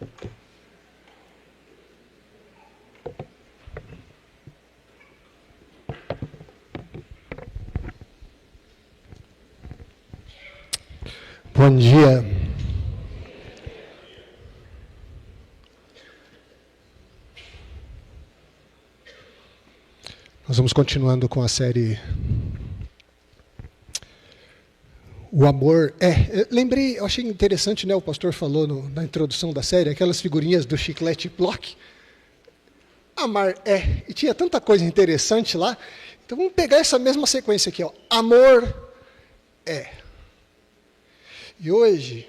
Bom dia. Nós vamos continuando com a série O Amor é. Eu achei interessante, né? O pastor falou na introdução da série, aquelas figurinhas do chiclete Block. Amar é. E tinha tanta coisa interessante lá. Então vamos pegar essa mesma sequência aqui, ó. Amor é. E hoje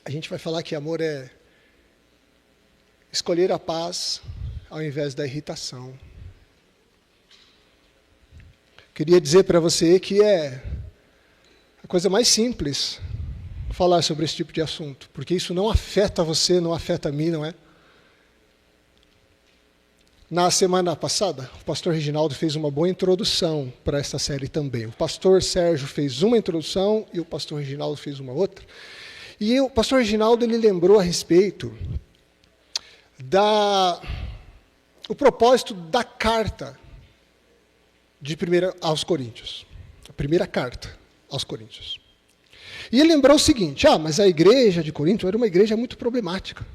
a gente vai falar que amor é escolher a paz ao invés da irritação. Queria dizer para você que é a coisa mais simples falar sobre esse tipo de assunto, porque isso não afeta você, não afeta a mim, não é? Na semana passada, o pastor Reginaldo fez uma boa introdução para essa série também. O pastor Sérgio fez uma introdução e o pastor Reginaldo fez uma outra. E o pastor Reginaldo ele lembrou a respeito o propósito da carta de 1 aos Coríntios. A primeira carta aos Coríntios. E ele lembrou o seguinte, mas a igreja de Corinto era uma igreja muito problemática.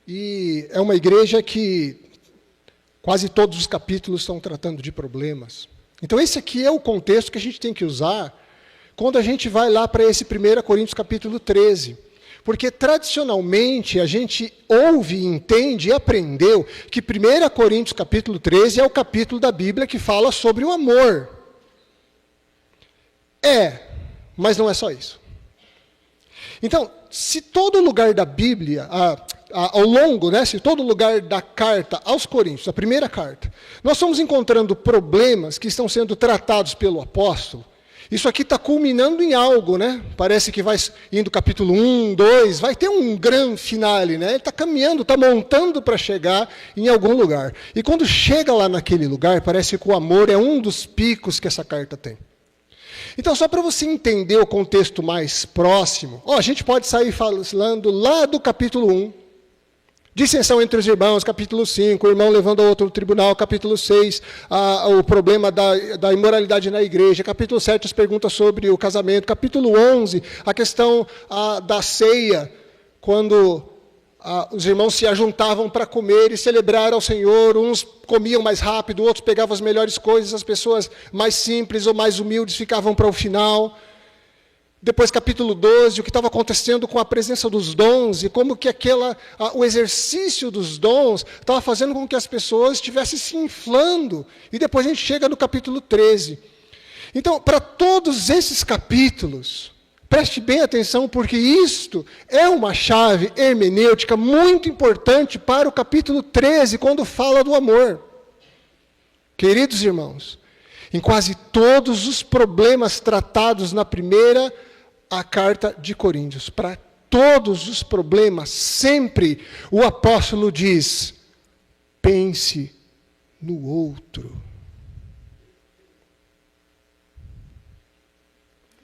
E é uma igreja que quase todos os capítulos estão tratando de problemas. Então esse aqui é o contexto que a gente tem que usar quando a gente vai lá para esse 1 Coríntios capítulo 13. Porque tradicionalmente a gente ouve, entende e aprendeu que 1 Coríntios capítulo 13 é o capítulo da Bíblia que fala sobre o amor. Mas não é só isso. Então, se todo lugar da Bíblia, ao longo, se todo lugar da carta aos Coríntios, a primeira carta, nós estamos encontrando problemas que estão sendo tratados pelo apóstolo, isso aqui está culminando em algo, né? Parece que vai indo capítulo 1, 2, vai ter um grande finale, né? Ele está caminhando, está montando para chegar em algum lugar. E quando chega lá naquele lugar, parece que o amor é um dos picos que essa carta tem. Então, só para você entender o contexto mais próximo, a gente pode sair falando lá do capítulo 1, dissensão entre os irmãos, capítulo 5, o irmão levando ao outro tribunal, capítulo 6, o problema da imoralidade na igreja, capítulo 7, as perguntas sobre o casamento, capítulo 11, a questão da ceia, quando os irmãos se ajuntavam para comer e celebrar ao Senhor, uns comiam mais rápido, outros pegavam as melhores coisas, as pessoas mais simples ou mais humildes ficavam para o final. Depois, capítulo 12, o que estava acontecendo com a presença dos dons e como que o exercício dos dons estava fazendo com que as pessoas estivessem se inflando. E depois a gente chega no capítulo 13. Então, para todos esses capítulos, preste bem atenção, porque isto é uma chave hermenêutica muito importante para o capítulo 13, quando fala do amor. Queridos irmãos, em quase todos os problemas tratados na primeira a carta de Coríntios, para todos os problemas, sempre o apóstolo diz, pense no outro.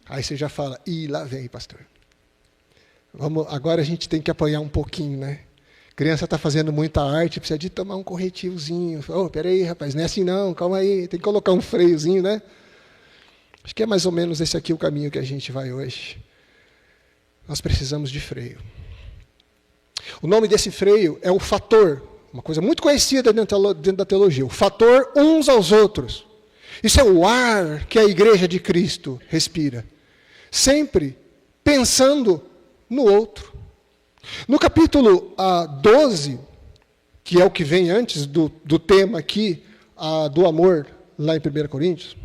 Aí você já fala, lá vem, pastor. Agora a gente tem que apanhar um pouquinho, né? Criança está fazendo muita arte, precisa de tomar um corretivozinho. Peraí, rapaz, não é assim não, calma aí, tem que colocar um freiozinho, né? Acho que é mais ou menos esse aqui o caminho que a gente vai hoje. Nós precisamos de freio. O nome desse freio é o fator, uma coisa muito conhecida dentro da teologia, o fator uns aos outros. Isso é o ar que a igreja de Cristo respira. Sempre pensando no outro. No capítulo 12, que é o que vem antes do tema aqui, do amor, lá em 1 Coríntios,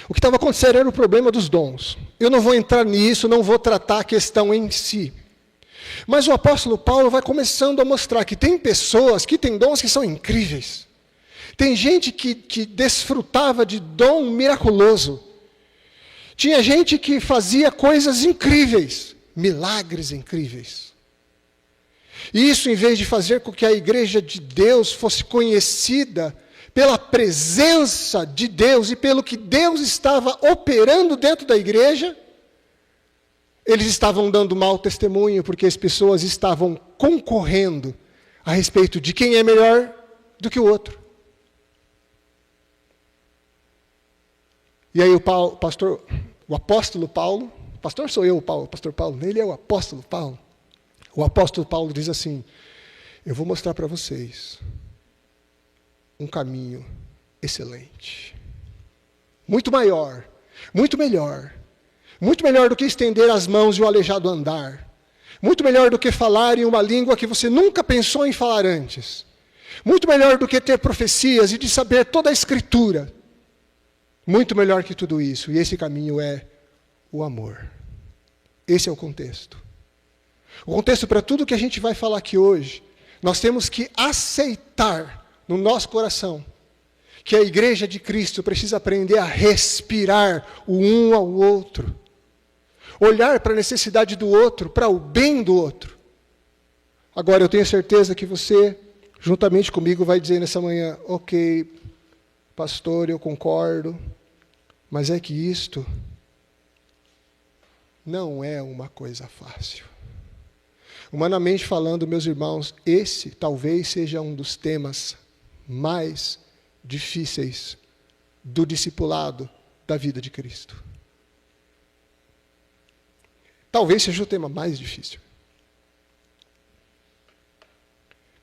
o que estava acontecendo era o problema dos dons. Eu não vou entrar nisso, não vou tratar a questão em si. Mas o apóstolo Paulo vai começando a mostrar que tem pessoas que têm dons que são incríveis. Tem gente que desfrutava de dom miraculoso. Tinha gente que fazia coisas incríveis, milagres incríveis. E isso, em vez de fazer com que a igreja de Deus fosse conhecida pela presença de Deus e pelo que Deus estava operando dentro da igreja, Eles estavam dando mau testemunho porque as pessoas estavam concorrendo a respeito de quem é melhor do que o outro. E aí o apóstolo Paulo, pastor sou eu, o pastor Paulo, ele é o apóstolo Paulo. O apóstolo Paulo diz assim: eu vou mostrar para vocês um caminho excelente. Muito maior, muito melhor. Muito melhor do que estender as mãos e o aleijado andar. Muito melhor do que falar em uma língua que você nunca pensou em falar antes. Muito melhor do que ter profecias e de saber toda a Escritura. Muito melhor que tudo isso. E esse caminho é o amor. Esse é o contexto. O contexto para tudo que a gente vai falar aqui hoje, nós temos que aceitar no nosso coração que a igreja de Cristo precisa aprender a respirar o um ao outro. Olhar para a necessidade do outro, para o bem do outro. Agora, eu tenho certeza que você, juntamente comigo, vai dizer nessa manhã: ok, pastor, eu concordo, mas é que isto não é uma coisa fácil. Humanamente falando, meus irmãos, esse talvez seja um dos temas mais difíceis do discipulado da vida de Cristo. Talvez seja o tema mais difícil.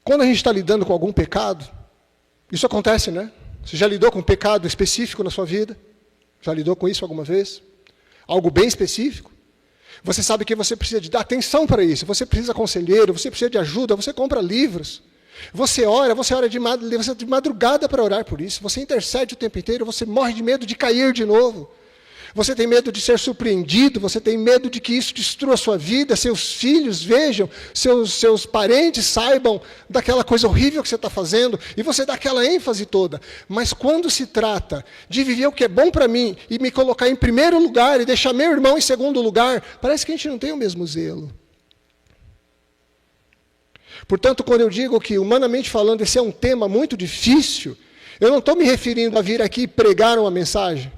Quando a gente está lidando com algum pecado, isso acontece, né? Você já lidou com um pecado específico na sua vida? Já lidou com isso alguma vez? Algo bem específico? Você sabe que você precisa de dar atenção para isso. Você precisa de conselheiro, você precisa de ajuda, você compra livros. Você ora de madrugada para orar por isso. Você intercede o tempo inteiro, você morre de medo de cair de novo. Você tem medo de ser surpreendido, você tem medo de que isso destrua a sua vida, seus filhos vejam, seus parentes saibam daquela coisa horrível que você está fazendo, e você dá aquela ênfase toda. Mas quando se trata de viver o que é bom para mim, e me colocar em primeiro lugar, e deixar meu irmão em segundo lugar, parece que a gente não tem o mesmo zelo. Portanto, quando eu digo que, humanamente falando, esse é um tema muito difícil, eu não estou me referindo a vir aqui e pregar uma mensagem.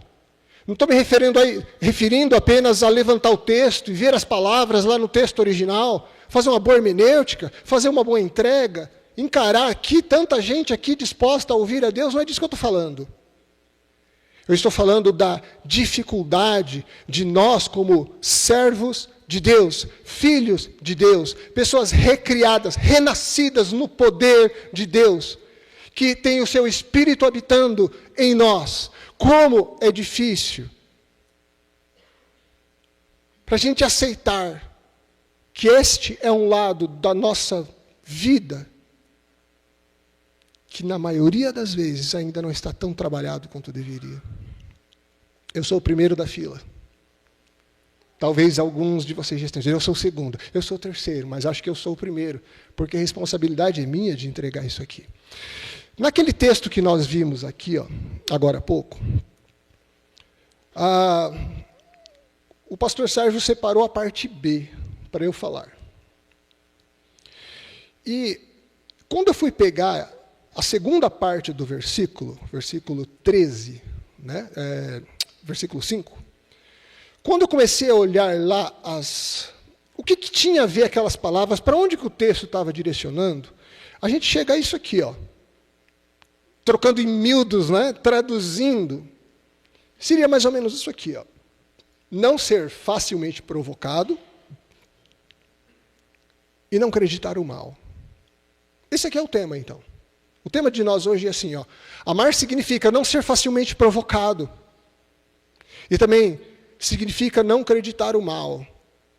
Não estou me referindo apenas a levantar o texto e ver as palavras lá no texto original, fazer uma boa hermenêutica, fazer uma boa entrega, encarar aqui tanta gente aqui disposta a ouvir a Deus. Não é disso que eu estou falando. Eu estou falando da dificuldade de nós, como servos de Deus, filhos de Deus, pessoas recriadas, renascidas no poder de Deus, que tem o seu Espírito habitando em nós. Como é difícil para a gente aceitar que este é um lado da nossa vida que, na maioria das vezes, ainda não está tão trabalhado quanto deveria. Eu sou o primeiro da fila. Talvez alguns de vocês já estejam dizendo: eu sou o segundo, eu sou o terceiro, mas acho que eu sou o primeiro, porque a responsabilidade é minha de entregar isso aqui. Naquele texto que nós vimos aqui, agora há pouco, o pastor Sérgio separou a parte B para eu falar. E quando eu fui pegar a segunda parte do versículo 13, né, versículo 5, quando eu comecei a olhar lá o que tinha a ver aquelas palavras, para onde que o texto estava direcionando, a gente chega a isso aqui, trocando em miúdos, né, traduzindo, seria mais ou menos isso aqui, não ser facilmente provocado e não acreditar o mal. Esse aqui é o tema, então. O tema de nós hoje é assim, amar significa não ser facilmente provocado e também significa não acreditar o mal.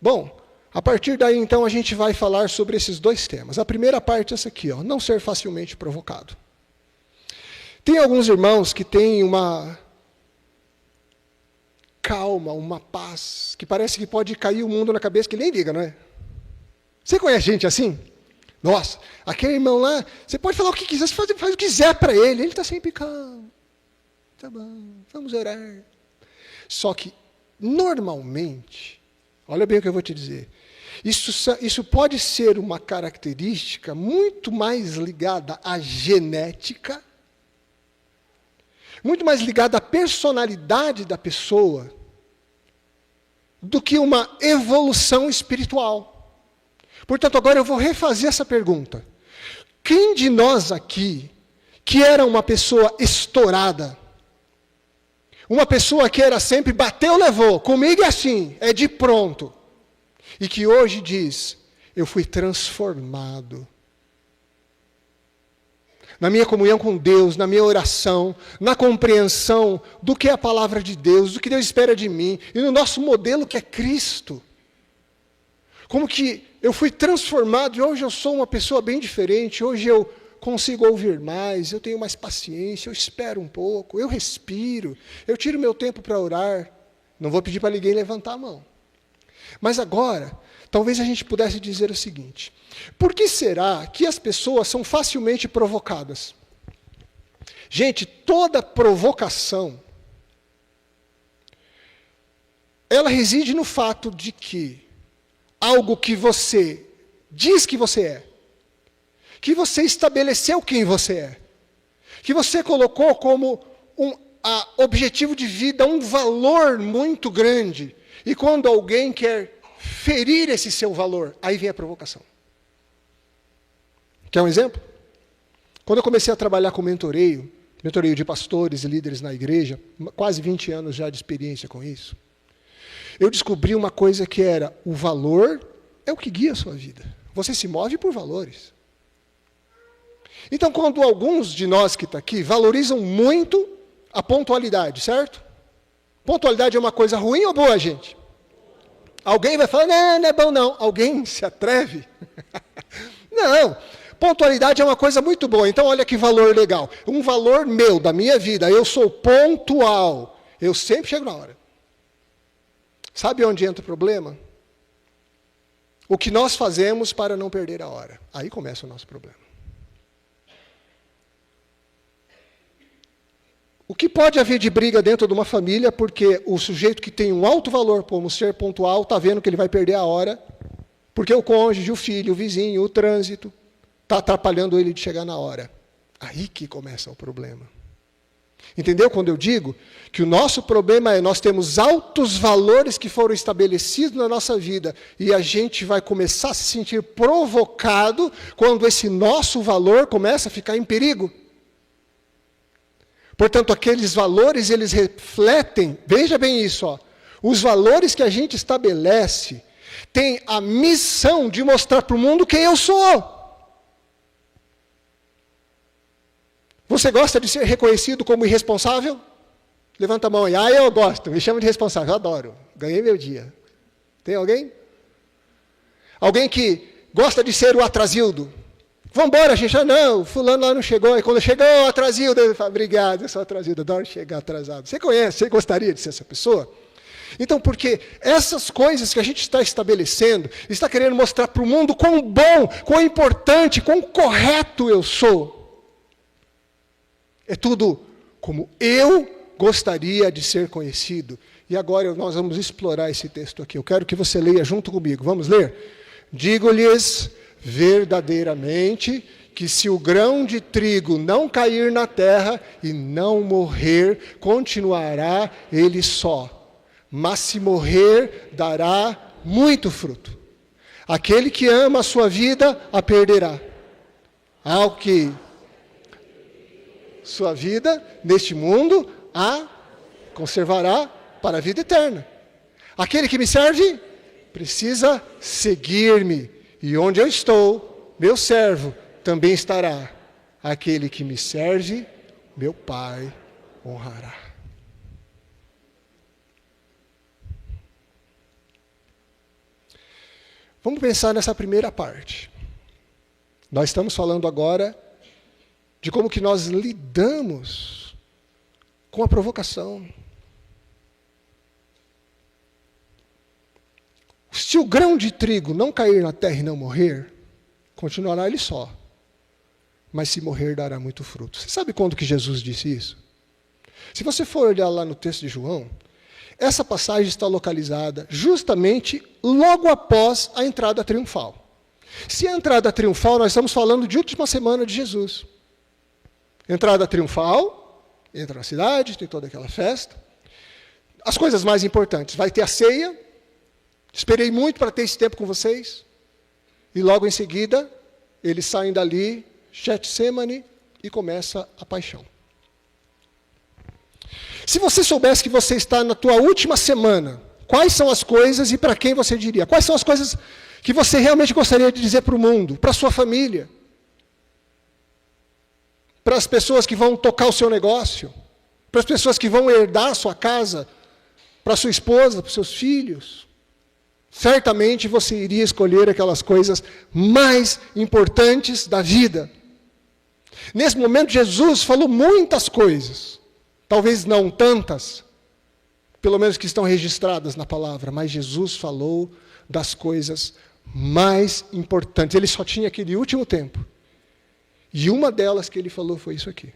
Bom, a partir daí, então, a gente vai falar sobre esses dois temas. A primeira parte é essa aqui, não ser facilmente provocado. Tem alguns irmãos que têm uma calma, uma paz, que parece que pode cair o mundo na cabeça, que nem liga, não é? Você conhece gente assim? Nossa, aquele irmão lá, você pode falar o que quiser, você faz o que quiser para ele está sempre calmo. Tá bom, vamos orar. Só que, normalmente, olha bem o que eu vou te dizer, isso pode ser uma característica muito mais ligada à genética, muito mais ligada à personalidade da pessoa, do que uma evolução espiritual. Portanto, agora eu vou refazer essa pergunta. Quem de nós aqui, que era uma pessoa estourada, uma pessoa que era sempre bateu, levou, comigo é assim, é de pronto, e que hoje diz, eu fui transformado. Na minha comunhão com Deus, na minha oração, na compreensão do que é a palavra de Deus, do que Deus espera de mim, e no nosso modelo que é Cristo. Como que eu fui transformado e hoje eu sou uma pessoa bem diferente, hoje eu consigo ouvir mais, eu tenho mais paciência, eu espero um pouco, eu respiro, eu tiro meu tempo para orar. Não vou pedir para ninguém levantar a mão. Mas agora, talvez a gente pudesse dizer o seguinte, por que será que as pessoas são facilmente provocadas? Gente, toda provocação, ela reside no fato de que algo que você diz que você é, que você estabeleceu quem você é, que você colocou como objetivo de vida, um valor muito grande, e quando alguém quer ferir esse seu valor, aí vem a provocação. Quer um exemplo? Quando eu comecei a trabalhar com mentoreio de pastores e líderes na igreja, quase 20 anos já de experiência com isso, eu descobri uma coisa que era, o valor é o que guia a sua vida. Você se move por valores. Então, quando alguns de nós que estão aqui valorizam muito a pontualidade, certo? Pontualidade é uma coisa ruim ou boa, gente? Alguém vai falar, não é bom não. Alguém se atreve? Não, pontualidade é uma coisa muito boa. Então, olha que valor legal. Um valor meu, da minha vida, eu sou pontual. Eu sempre chego na hora. Sabe onde entra o problema? O que nós fazemos para não perder a hora. Aí começa o nosso problema. O que pode haver de briga dentro de uma família, porque o sujeito que tem um alto valor como ser pontual, está vendo que ele vai perder a hora, porque o cônjuge, o filho, o vizinho, o trânsito, está atrapalhando ele de chegar na hora. Aí que começa o problema. Entendeu quando eu digo que o nosso problema é nós temos altos valores que foram estabelecidos na nossa vida e a gente vai começar a se sentir provocado quando esse nosso valor começa a ficar em perigo. Portanto, aqueles valores, eles refletem, veja bem isso, ó, os valores que a gente estabelece têm a missão de mostrar para o mundo quem eu sou. Você gosta de ser reconhecido como irresponsável? Levanta a mão aí. Ah, eu gosto, me chama de responsável, eu adoro. Ganhei meu dia. Tem alguém? Alguém que gosta de ser o atrasildo? Vamos embora, gente. Ah, não, fulano lá não chegou. E quando chegou, o atrasildo, ele fala, obrigado, eu sou atrasildo, adoro chegar atrasado. Você conhece, você gostaria de ser essa pessoa? Então, porque essas coisas que a gente está estabelecendo, está querendo mostrar para o mundo quão bom, quão importante, quão correto eu sou. É tudo como eu gostaria de ser conhecido. E agora nós vamos explorar esse texto aqui. Eu quero que você leia junto comigo. Vamos ler? Digo-lhes verdadeiramente que se o grão de trigo não cair na terra e não morrer, continuará ele só. Mas se morrer, dará muito fruto. Aquele que ama a sua vida, a perderá. Ao que sua vida, neste mundo, a conservará para a vida eterna. Aquele que me serve, precisa seguir-me. E onde eu estou, meu servo também estará. Aquele que me serve, meu Pai honrará. Vamos pensar nessa primeira parte. Nós estamos falando agora de como que nós lidamos com a provocação. Se o grão de trigo não cair na terra e não morrer, continuará ele só. Mas se morrer, dará muito fruto. Você sabe quando que Jesus disse isso? Se você for olhar lá no texto de João, essa passagem está localizada justamente logo após a entrada triunfal. Se a entrada triunfal, nós estamos falando de última semana de Jesus. Entrada triunfal, entra na cidade, tem toda aquela festa. As coisas mais importantes, vai ter a ceia, Esperei muito para ter esse tempo com vocês. E logo em seguida, eles saem dali, Getsemane, e começa a paixão. Se você soubesse que você está na tua última semana, quais são as coisas e para quem você diria? Quais são as coisas que você realmente gostaria de dizer para o mundo, para a sua família? Para as pessoas que vão tocar o seu negócio? Para as pessoas que vão herdar a sua casa? Para a sua esposa, para os seus filhos? Certamente você iria escolher aquelas coisas mais importantes da vida. Nesse momento, Jesus falou muitas coisas. Talvez não tantas, pelo menos que estão registradas na palavra, mas Jesus falou das coisas mais importantes. Ele só tinha aquele último tempo. E uma delas que ele falou foi isso aqui.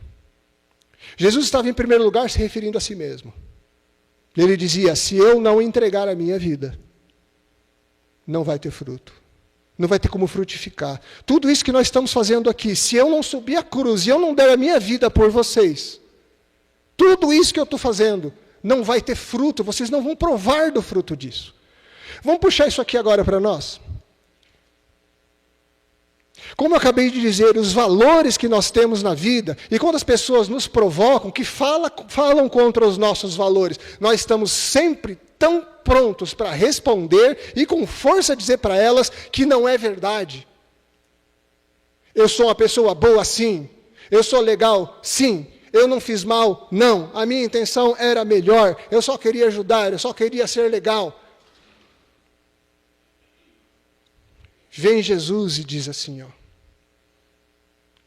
Jesus estava em primeiro lugar se referindo a si mesmo. Ele dizia, se eu não entregar a minha vida, não vai ter fruto. Não vai ter como frutificar. Tudo isso que nós estamos fazendo aqui, se eu não subir a cruz e eu não der a minha vida por vocês, tudo isso que eu estou fazendo não vai ter fruto, vocês não vão provar do fruto disso. Vamos puxar isso aqui agora para nós? Como eu acabei de dizer, os valores que nós temos na vida, e quando as pessoas nos provocam, que falam contra os nossos valores, nós estamos sempre tão prontos para responder e com força dizer para elas que não é verdade. Eu sou uma pessoa boa, sim. Eu sou legal, sim. Eu não fiz mal, não. A minha intenção era melhor. Eu só queria ajudar, eu só queria ser legal. Vem Jesus e diz assim, ó,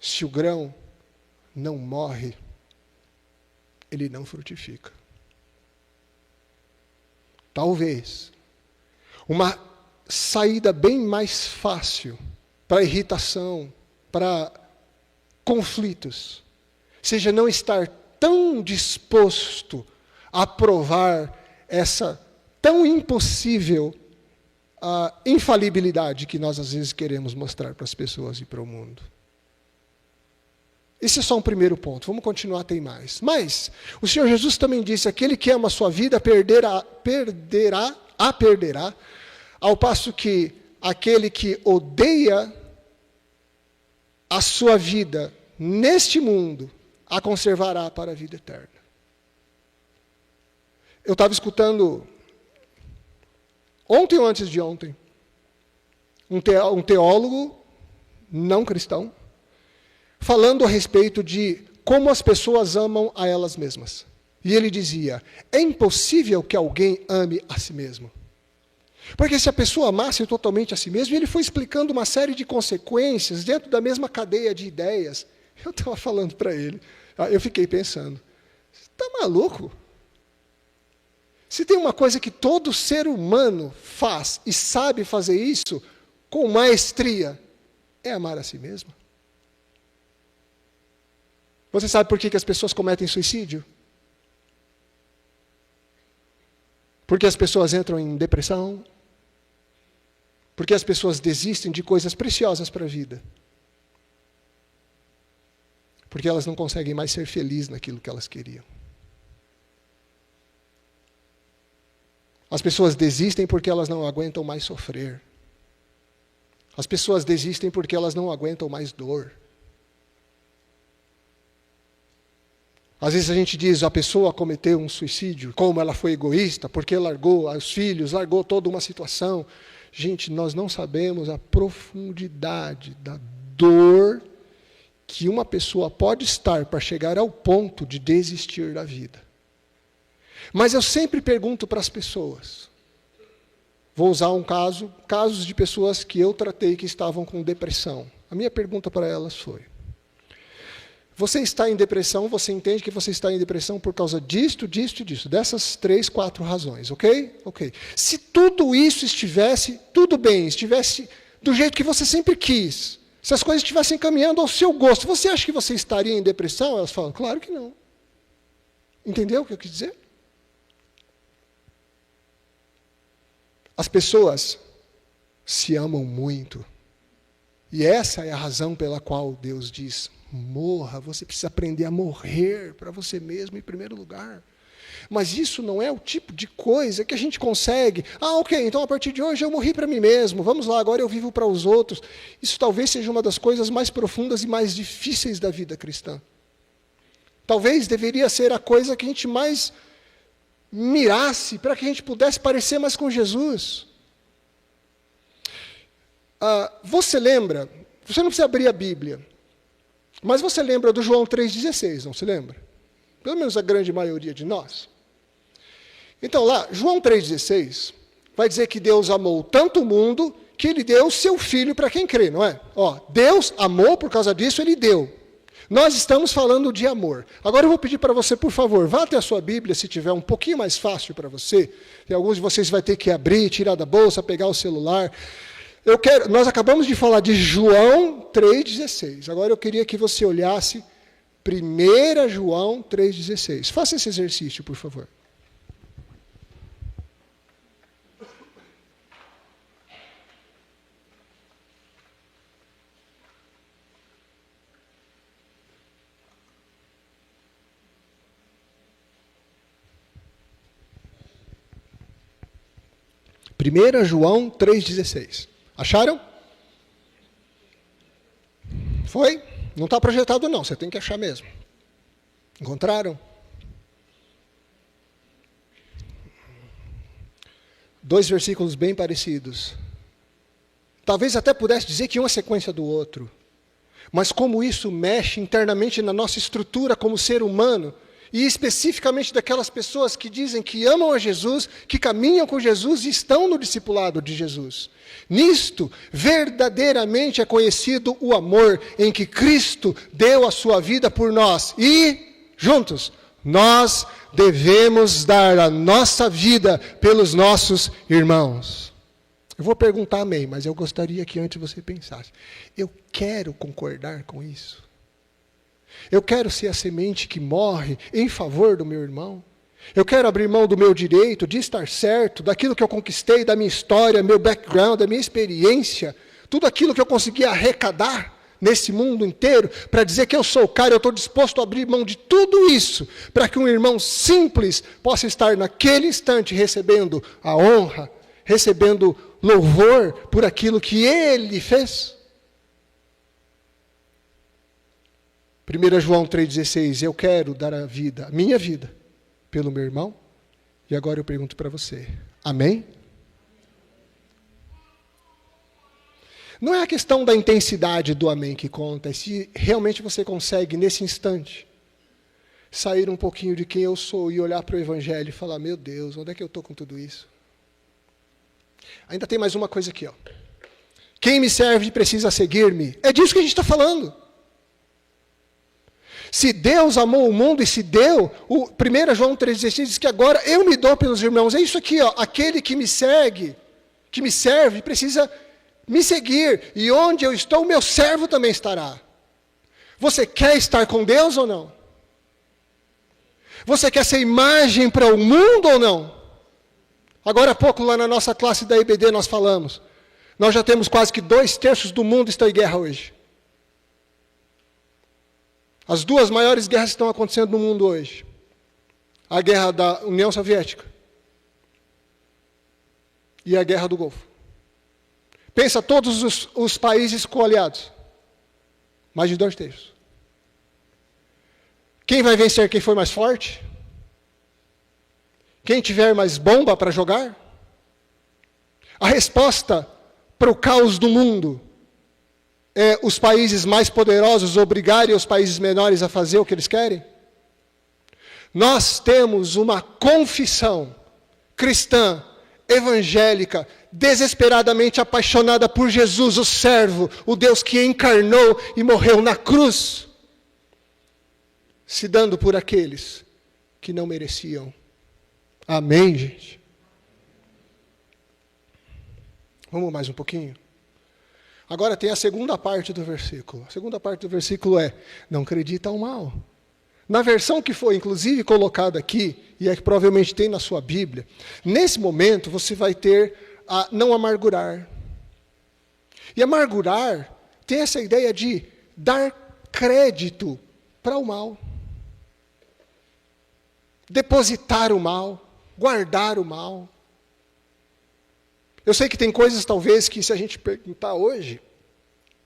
se o grão não morre, ele não frutifica. Talvez uma saída bem mais fácil para irritação, para conflitos, seja não estar tão disposto a provar essa tão impossível infalibilidade que nós às vezes queremos mostrar para as pessoas e para o mundo. Esse é só um primeiro ponto, vamos continuar, tem mais. Mas o Senhor Jesus também disse, aquele que ama a sua vida perderá, ao passo que aquele que odeia a sua vida neste mundo, a conservará para a vida eterna. Eu estava escutando, ontem ou antes de ontem, um teólogo não cristão, falando a respeito de como as pessoas amam a elas mesmas. E ele dizia, é impossível que alguém ame a si mesmo. Porque se a pessoa amasse totalmente a si mesma, e ele foi explicando uma série de consequências dentro da mesma cadeia de ideias. Eu estava falando para ele, eu fiquei pensando, você está maluco? Se tem uma coisa que todo ser humano faz e sabe fazer isso com maestria, é amar a si mesmo. Você sabe por que as pessoas cometem suicídio? Porque as pessoas entram em depressão. Porque as pessoas desistem de coisas preciosas para a vida. Porque elas não conseguem mais ser felizes naquilo que elas queriam. As pessoas desistem porque elas não aguentam mais sofrer. As pessoas desistem porque elas não aguentam mais dor. Às vezes a gente diz, a pessoa cometeu um suicídio, como ela foi egoísta, porque largou os filhos, largou toda uma situação. Gente, nós não sabemos a profundidade da dor que uma pessoa pode estar para chegar ao ponto de desistir da vida. Mas eu sempre pergunto para as pessoas, vou usar casos de pessoas que eu tratei que estavam com depressão. A minha pergunta para elas foi, você está em depressão, você entende que você está em depressão por causa disto, disto e disto, dessas 3, 4 razões, ok? Ok. Se tudo isso estivesse, tudo bem, estivesse do jeito que você sempre quis, se as coisas estivessem caminhando ao seu gosto, você acha que você estaria em depressão? Elas falam, claro que não. Entendeu o que eu quis dizer? As pessoas se amam muito. E essa é a razão pela qual Deus diz, morra, você precisa aprender a morrer para você mesmo em primeiro lugar. Mas isso não é o tipo de coisa que a gente consegue. Ah, ok, então a partir de hoje eu morri para mim mesmo. Vamos lá, agora eu vivo para os outros. Isso talvez seja uma das coisas mais profundas e mais difíceis da vida cristã. Talvez deveria ser a coisa que a gente mais mirasse para que a gente pudesse parecer mais com Jesus. Você lembra, você não precisa abrir a Bíblia, mas você lembra do João 3,16, não se lembra? Pelo menos a grande maioria de nós. Então lá, João 3,16 vai dizer que Deus amou tanto o mundo que Ele deu o seu Filho para quem crê, não é? Deus amou, por causa disso Ele deu. Nós estamos falando de amor. Agora eu vou pedir para você, por favor, vá até a sua Bíblia, se tiver um pouquinho mais fácil para você. Tem alguns de vocês vai ter que abrir, tirar da bolsa, pegar o celular. Nós acabamos de falar de João 3,16. Agora eu queria que você olhasse 1 João 3,16. Faça esse exercício, por favor. Primeira João 3,16. Acharam? Foi? Não está projetado não, você tem que achar mesmo. Encontraram? 2 versículos bem parecidos. Talvez até pudesse dizer que um é sequência do outro. Mas como isso mexe internamente na nossa estrutura como ser humano, e especificamente daquelas pessoas que dizem que amam a Jesus, que caminham com Jesus e estão no discipulado de Jesus. Nisto, verdadeiramente é conhecido o amor em que Cristo deu a sua vida por nós. E, juntos, nós devemos dar a nossa vida pelos nossos irmãos. Eu vou perguntar amém, mas eu gostaria que antes você pensasse. Eu quero concordar com isso. Eu quero ser a semente que morre em favor do meu irmão. Eu quero abrir mão do meu direito de estar certo, daquilo que eu conquistei, da minha história, meu background, da minha experiência, tudo aquilo que eu consegui arrecadar nesse mundo inteiro, para dizer que eu sou o cara, eu estou disposto a abrir mão de tudo isso, para que um irmão simples possa estar naquele instante recebendo a honra, recebendo louvor por aquilo que ele fez. 1 João 3,16, eu quero dar a vida, a minha vida, pelo meu irmão. E agora eu pergunto para você, amém? Não é a questão da intensidade do amém que conta, é se realmente você consegue, nesse instante, sair um pouquinho de quem eu sou e olhar para o Evangelho e falar, meu Deus, onde é que eu estou com tudo isso? Ainda tem mais uma coisa aqui, ó. Quem me serve precisa seguir-me. É disso que a gente está falando. Se Deus amou o mundo e se deu, 1 João 3,16 diz que agora eu me dou pelos irmãos. É isso aqui, ó, aquele que me segue, que me serve, precisa me seguir. E onde eu estou, o meu servo também estará. Você quer estar com Deus ou não? Você quer ser imagem para o mundo ou não? Agora há pouco, lá na nossa classe da IBD, nós falamos. Nós já temos quase que 2/3 do mundo está em guerra hoje. As 2 maiores guerras que estão acontecendo no mundo hoje. A guerra da União Soviética e a guerra do Golfo. Pensa todos os países coaliados. Mais de 2/3. Quem vai vencer? Quem for mais forte? Quem tiver mais bomba para jogar? A resposta para o caos do mundo é os países mais poderosos obrigarem os países menores a fazer o que eles querem? Nós temos uma confissão cristã, evangélica, desesperadamente apaixonada por Jesus, o servo, o Deus que encarnou e morreu na cruz, se dando por aqueles que não mereciam. Amém, gente? Vamos mais um pouquinho? Agora tem a segunda parte do versículo. A segunda parte do versículo é, não acredita ao mal. Na versão que foi, inclusive, colocada aqui, e é que provavelmente tem na sua Bíblia, nesse momento você vai ter a não amargurar. E amargurar tem essa ideia de dar crédito para o mal. depositar o mal, guardar o mal. Eu sei que tem coisas, talvez, que se a gente perguntar hoje,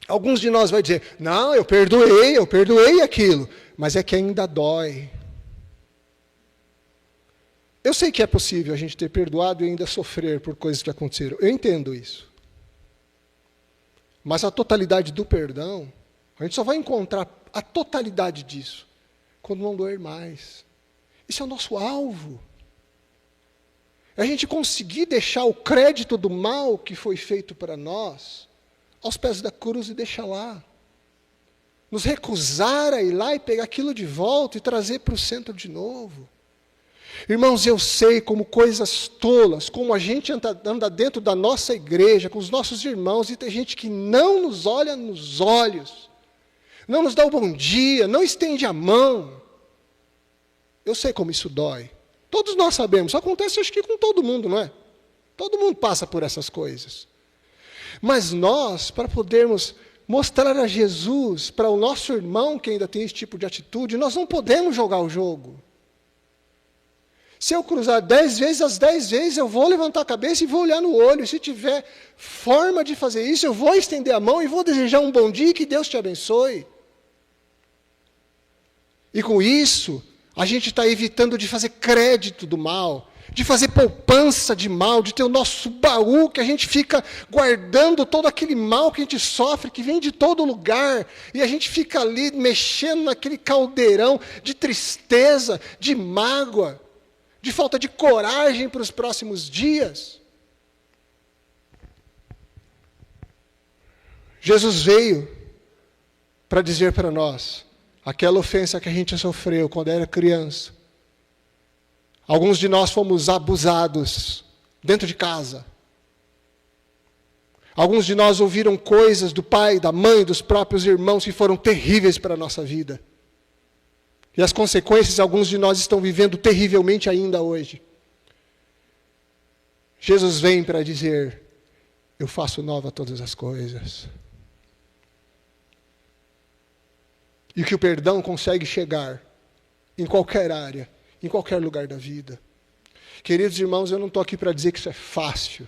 alguns de nós vai dizer, não, eu perdoei aquilo, mas é que ainda dói. Eu sei que é possível a gente ter perdoado e ainda sofrer por coisas que aconteceram. Eu entendo isso. Mas a totalidade do perdão, a gente só vai encontrar a totalidade disso quando não doer mais. Isso é o nosso alvo. É a gente conseguir deixar o crédito do mal que foi feito para nós aos pés da cruz e deixar lá. Nos recusar a ir lá e pegar aquilo de volta e trazer para o centro de novo. Irmãos, eu sei como coisas tolas, como a gente anda dentro da nossa igreja, com os nossos irmãos, e tem gente que não nos olha nos olhos, não nos dá o bom dia, não estende a mão. Eu sei como isso dói. Todos nós sabemos, isso acontece acho que com todo mundo, não é? Todo mundo passa por essas coisas. Mas nós, para podermos mostrar a Jesus, para o nosso irmão que ainda tem esse tipo de atitude, nós não podemos jogar o jogo. Se eu cruzar 10 vezes, as 10 vezes eu vou levantar a cabeça e vou olhar no olho. E se tiver forma de fazer isso, eu vou estender a mão e vou desejar um bom dia e que Deus te abençoe. E com isso, a gente está evitando de fazer crédito do mal, de fazer poupança de mal, de ter o nosso baú que a gente fica guardando todo aquele mal que a gente sofre, que vem de todo lugar, e a gente fica ali mexendo naquele caldeirão de tristeza, de mágoa, de falta de coragem para os próximos dias. Jesus veio para dizer para nós, aquela ofensa que a gente sofreu quando era criança. Alguns de nós fomos abusados dentro de casa. Alguns de nós ouviram coisas do pai, da mãe, dos próprios irmãos que foram terríveis para a nossa vida. E as consequências, alguns de nós estão vivendo terrivelmente ainda hoje. Jesus vem para dizer, eu faço nova todas as coisas. E que o perdão consegue chegar em qualquer área, em qualquer lugar da vida. Queridos irmãos, eu não estou aqui para dizer que isso é fácil.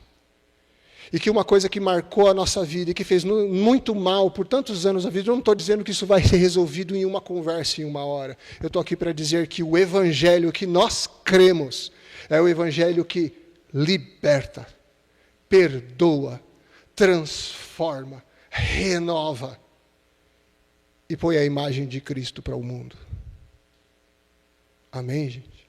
E que uma coisa que marcou a nossa vida e que fez muito mal por tantos anos a vida, eu não estou dizendo que isso vai ser resolvido em uma conversa, em uma hora. Eu estou aqui para dizer que o evangelho que nós cremos é o evangelho que liberta, perdoa, transforma, renova e põe a imagem de Cristo para o mundo. Amém, gente?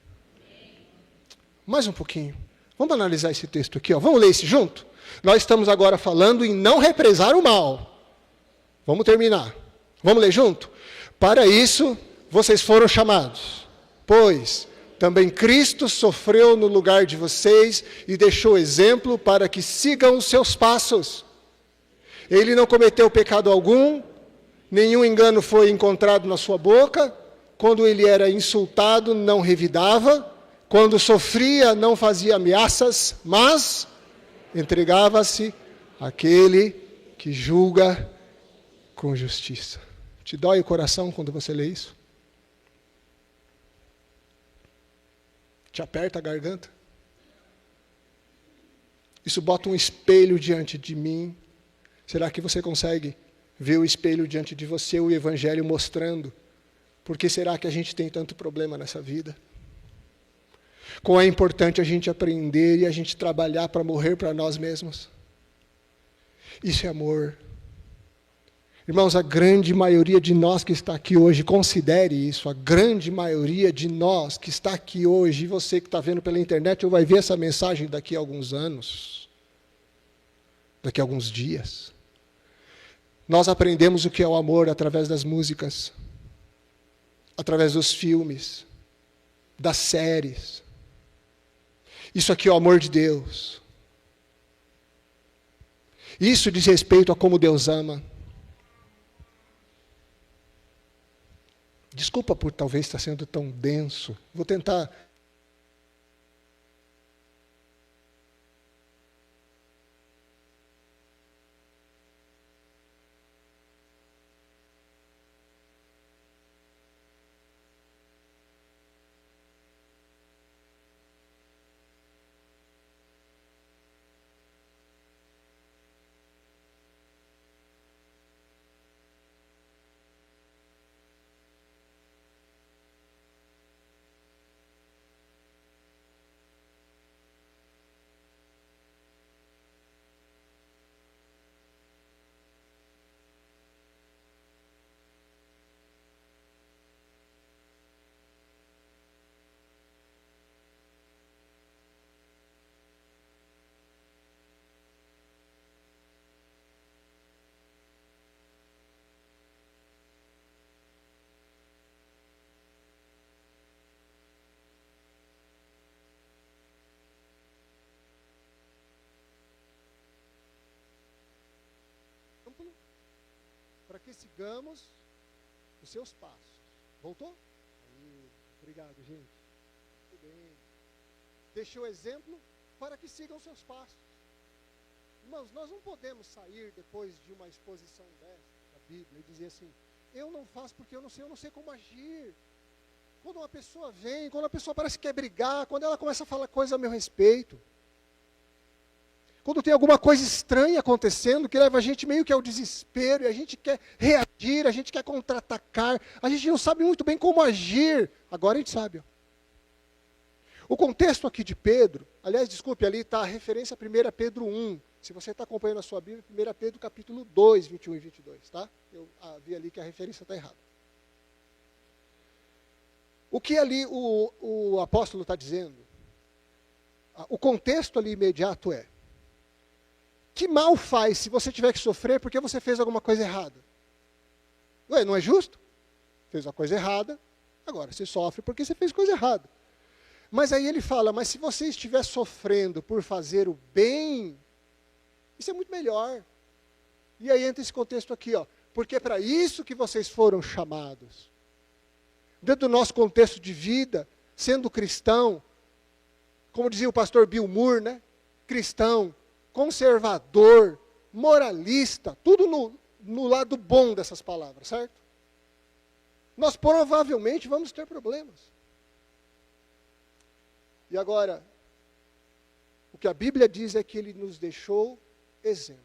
Mais um pouquinho. Vamos analisar esse texto aqui, ó. Vamos ler esse junto? Nós estamos agora falando em não represar o mal. Vamos terminar. Vamos ler junto? Para isso, vocês foram chamados. Pois também Cristo sofreu no lugar de vocês e deixou exemplo para que sigam os seus passos. Ele não cometeu pecado algum, nenhum engano foi encontrado na sua boca. Quando ele era insultado, não revidava. Quando sofria, não fazia ameaças, mas entregava-se àquele que julga com justiça. Te dói o coração quando você lê isso? Te aperta a garganta? Isso bota um espelho diante de mim. Será que você consegue ver o espelho diante de você, o Evangelho mostrando? Por que será que a gente tem tanto problema nessa vida? Como é importante a gente aprender e a gente trabalhar para morrer para nós mesmos. Isso é amor. Irmãos, a grande maioria de nós que está aqui hoje, considere isso, a grande maioria de nós que está aqui hoje, e você que está vendo pela internet, ou vai ver essa mensagem daqui a alguns anos, daqui a alguns dias. Nós aprendemos o que é o amor através das músicas, através dos filmes, das séries. Isso aqui é o amor de Deus. Isso diz respeito a como Deus ama. Desculpa por talvez estar sendo tão denso. Vou tentar que sigamos os seus passos. Voltou? Aí, obrigado, gente. Muito bem. Deixou o exemplo para que sigam os seus passos. Irmãos, nós não podemos sair depois de uma exposição dessa, da Bíblia, e dizer assim, eu não faço porque eu não sei como agir. Quando uma pessoa vem, quando a pessoa parece que quer brigar, quando ela começa a falar coisa a meu respeito, quando tem alguma coisa estranha acontecendo, que leva a gente meio que ao desespero, e a gente quer reagir, a gente quer contra-atacar, a gente não sabe muito bem como agir. Agora a gente sabe. Ó. O contexto aqui de Pedro, aliás, desculpe, ali está a referência a 1 Pedro 1. Se você está acompanhando a sua Bíblia, 1 Pedro capítulo 2, 21 e 22, tá? Eu vi ali que a referência está errada. O que ali o apóstolo está dizendo, o contexto ali imediato é, que mal faz se você tiver que sofrer porque você fez alguma coisa errada? Ué, não é justo? Fez uma coisa errada, agora você sofre porque você fez coisa errada. Mas aí ele fala, mas se você estiver sofrendo por fazer o bem, isso é muito melhor. E aí entra esse contexto aqui, ó, porque é para isso que vocês foram chamados. Dentro do nosso contexto de vida, sendo cristão, como dizia o pastor Bill Moore, né? Cristão, conservador, moralista, tudo no lado bom dessas palavras, certo? Nós provavelmente vamos ter problemas. E agora, o que a Bíblia diz é que ele nos deixou exemplo,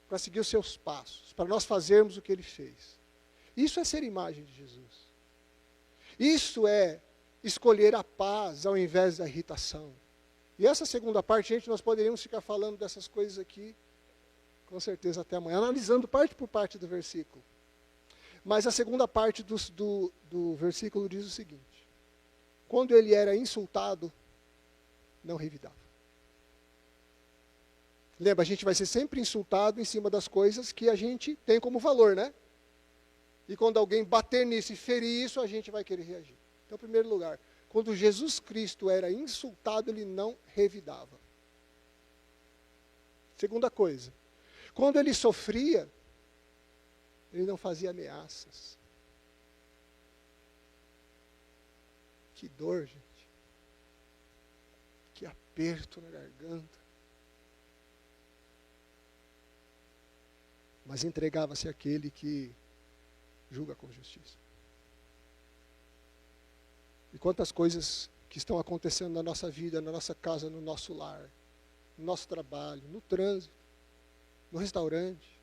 para seguir os seus passos, para nós fazermos o que ele fez. Isso é ser imagem de Jesus. Isso é escolher a paz ao invés da irritação. E essa segunda parte, gente, nós poderíamos ficar falando dessas coisas aqui, com certeza até amanhã, analisando parte por parte do versículo. Mas a segunda parte do versículo diz o seguinte: quando ele era insultado, não revidava. Lembra, a gente vai ser sempre insultado em cima das coisas que a gente tem como valor, né? E quando alguém bater nisso e ferir isso, a gente vai querer reagir. Então, em primeiro lugar, quando Jesus Cristo era insultado, ele não revidava. Segunda coisa, quando ele sofria, ele não fazia ameaças. Que dor, gente. Que aperto na garganta. Mas entregava-se àquele que julga com justiça. E quantas coisas que estão acontecendo na nossa vida, na nossa casa, no nosso lar, no nosso trabalho, no trânsito, no restaurante,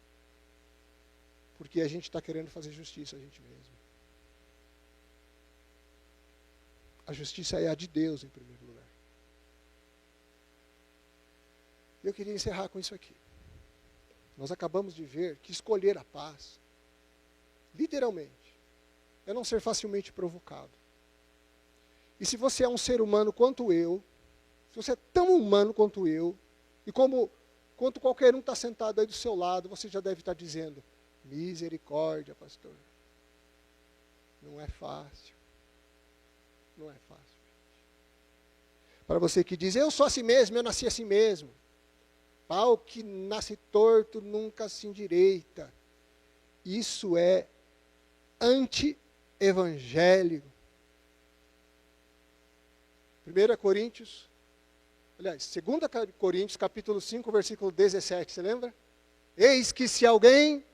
porque a gente está querendo fazer justiça a gente mesmo. A justiça é a de Deus em primeiro lugar. Eu queria encerrar com isso aqui. Nós acabamos de ver que escolher a paz, literalmente, é não ser facilmente provocado. E se você é um ser humano quanto eu, se você é tão humano quanto eu, e quanto qualquer um está sentado aí do seu lado, você já deve estar dizendo, misericórdia, pastor. Não é fácil. Não é fácil. Para você que diz, eu sou assim mesmo, eu nasci assim mesmo. Pau que nasce torto nunca se endireita. Isso é anti-evangélico. 2 Coríntios, capítulo 5, versículo 17, você lembra? Eis que se alguém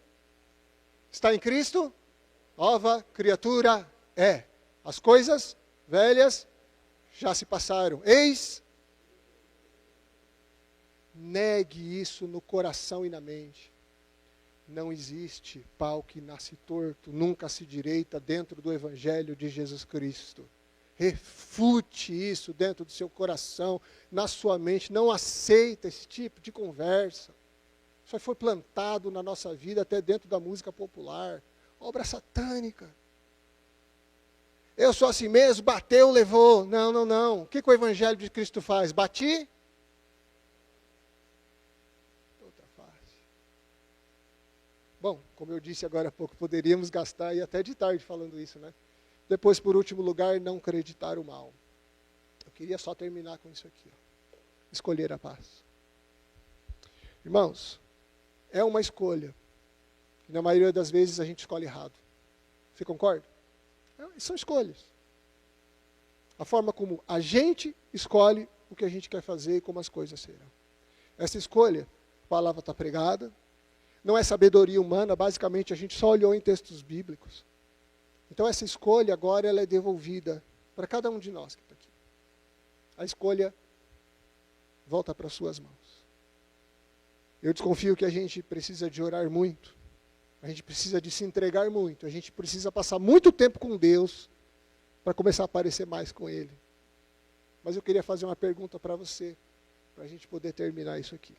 está em Cristo, nova criatura é. As coisas velhas já se passaram. Eis, negue isso no coração e na mente. Não existe pau que nasce torto, nunca se direita dentro do Evangelho de Jesus Cristo. Refute isso dentro do seu coração, na sua mente. Não aceita esse tipo de conversa. Isso foi plantado na nossa vida até dentro da música popular. Obra satânica. Eu sou assim mesmo, bateu, levou. Não, não, não. O que o Evangelho de Cristo faz? Bati? Outra face. Bom, como eu disse agora há pouco, poderíamos gastar aí até de tarde falando isso, né? Depois, por último lugar, não acreditar o mal. Eu queria só terminar com isso aqui. Ó. Escolher a paz. Irmãos, é uma escolha E na maioria das vezes a gente escolhe errado. Você concorda? São escolhas. A forma como a gente escolhe o que a gente quer fazer e como as coisas serão. Essa escolha, a palavra está pregada, não é sabedoria humana, basicamente a gente só olhou em textos bíblicos. Então essa escolha agora ela é devolvida para cada um de nós que está aqui. A escolha volta para as suas mãos. Eu desconfio que a gente precisa de orar muito, a gente precisa de se entregar muito, a gente precisa passar muito tempo com Deus para começar a aparecer mais com Ele. Mas eu queria fazer uma pergunta para você, para a gente poder terminar isso aqui.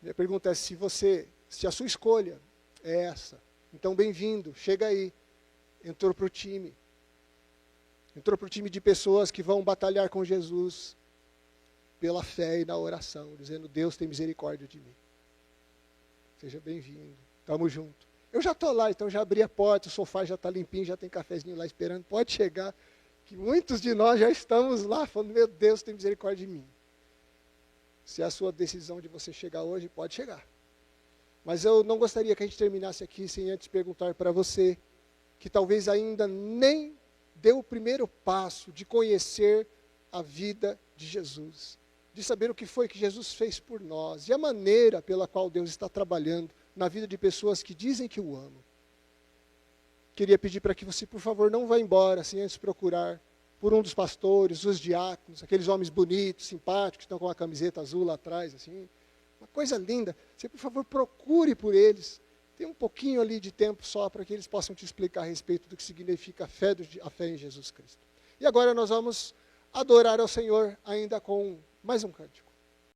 Minha pergunta é se a sua escolha é essa, então bem-vindo, chega aí, entrou para o time. Entrou para o time de pessoas que vão batalhar com Jesus pela fé e na oração, dizendo, Deus tem misericórdia de mim. Seja bem-vindo, estamos juntos. Eu já estou lá, então já abri a porta, o sofá já está limpinho, já tem cafezinho lá esperando, pode chegar, que muitos de nós já estamos lá, falando, meu Deus, tem misericórdia de mim. Se é a sua decisão de você chegar hoje, pode chegar. Mas eu não gostaria que a gente terminasse aqui sem antes perguntar para você, que talvez ainda nem deu o primeiro passo de conhecer a vida de Jesus, de saber o que foi que Jesus fez por nós e a maneira pela qual Deus está trabalhando na vida de pessoas que dizem que o amam. Queria pedir para que você, por favor, não vá embora sem antes procurar por um dos pastores, os diáconos, aqueles homens bonitos, simpáticos, que estão com a camiseta azul lá atrás, assim, uma coisa linda. Você, por favor, procure por eles. Tem um pouquinho ali de tempo só para que eles possam te explicar a respeito do que significa a fé em Jesus Cristo. E agora nós vamos adorar ao Senhor ainda com mais um cântico.